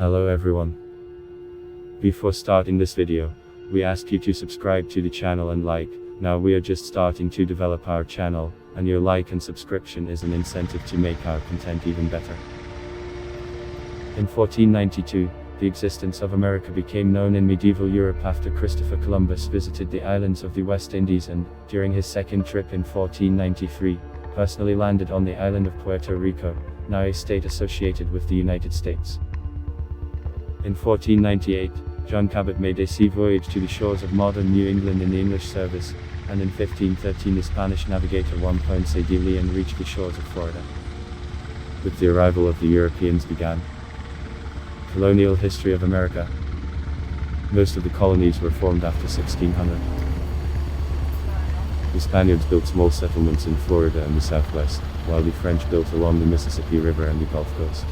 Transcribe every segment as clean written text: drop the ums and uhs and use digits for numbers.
Hello everyone. Before starting this video, we ask you to subscribe to the channel and like. Now we are just starting to develop our channel, and your like and subscription is an incentive to make our content even better. In 1492, the existence of America became known in medieval Europe after Christopher Columbus visited the islands of the West Indies and, during his second trip in 1493, personally landed on the island of Puerto Rico, now a state associated with the United States. In 1498, John Cabot made a sea voyage to the shores of modern New England in the English service, and in 1513 the Spanish navigator Juan Ponce de Leon reached the shores of Florida. With the arrival of the Europeans began colonial history of America. Most of the colonies were formed after 1600. The Spaniards built small settlements in Florida and the Southwest, while the French built along the Mississippi River and the Gulf Coast.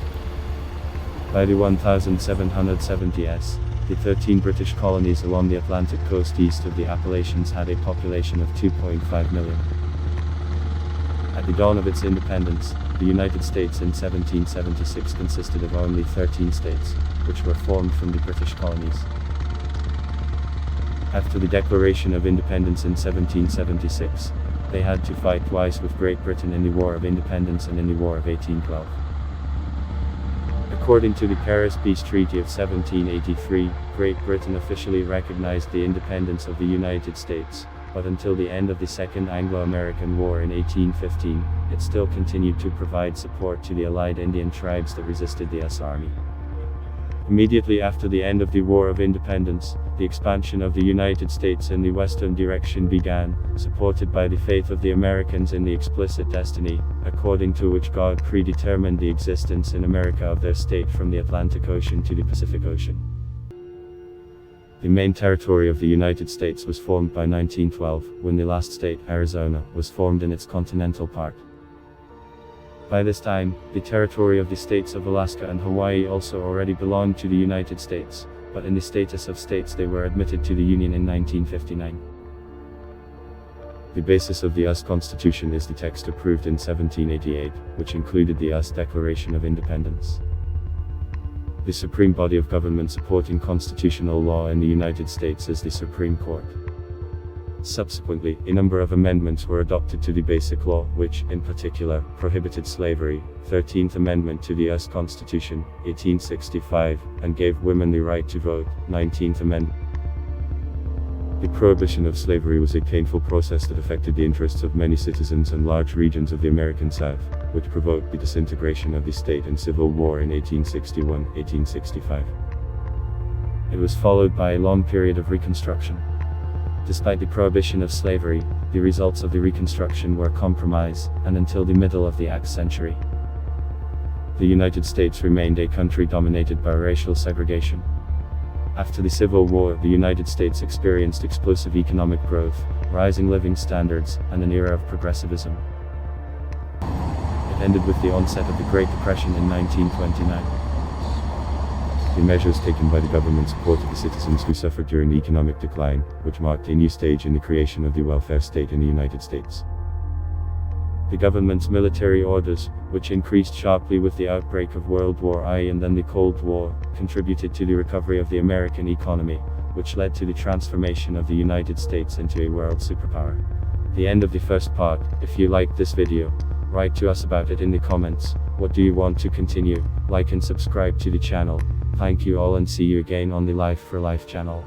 By the 1770s, the 13 British colonies along the Atlantic coast east of the Appalachians had a population of 2.5 million. At the dawn of its independence, the United States in 1776 consisted of only 13 states, which were formed from the British colonies. After the Declaration of Independence in 1776, they had to fight twice with Great Britain in the War of Independence and in the War of 1812. According to the Paris Peace Treaty of 1783, Great Britain officially recognized the independence of the United States, but until the end of the Second Anglo-American War in 1815, it still continued to provide support to the allied Indian tribes that resisted the U.S. Army. Immediately after the end of the War of Independence, the expansion of the United States in the western direction began, supported by the faith of the Americans in the explicit destiny, according to which God predetermined the existence in America of their state from the Atlantic Ocean to the Pacific Ocean. The main territory of the United States was formed by 1912, when the last state, Arizona, was formed in its continental part. By this time, the territory of the states of Alaska and Hawaii also already belonged to the United States, but in the status of states they were admitted to the Union in 1959. The basis of the U.S. Constitution is the text approved in 1788, which included the U.S. Declaration of Independence. The supreme body of government supporting constitutional law in the United States is the Supreme Court. Subsequently, a number of amendments were adopted to the Basic Law, which, in particular, prohibited slavery, 13th Amendment to the U.S. Constitution, 1865, and gave women the right to vote, 19th Amendment. The prohibition of slavery was a painful process that affected the interests of many citizens and large regions of the American South, which provoked the disintegration of the state and Civil War in 1861-1865. It was followed by a long period of Reconstruction. Despite the prohibition of slavery, the results of the Reconstruction were compromise, and until the middle of the century, the United States remained a country dominated by racial segregation. After the Civil War, the United States experienced explosive economic growth, rising living standards, and an era of progressivism. It ended with the onset of the Great Depression in 1929. The measures taken by the government supported the citizens who suffered during the economic decline, which marked a new stage in the creation of the welfare state in the United States. The government's military orders, which increased sharply with the outbreak of World War I and then the Cold War, contributed to the recovery of the American economy, which led to the transformation of the United States into a world superpower. The end of the first part. If you liked this video, write to us about it in the comments. What do you want to continue? Like and subscribe to the channel. Thank you all and see you again on the Life for Life channel.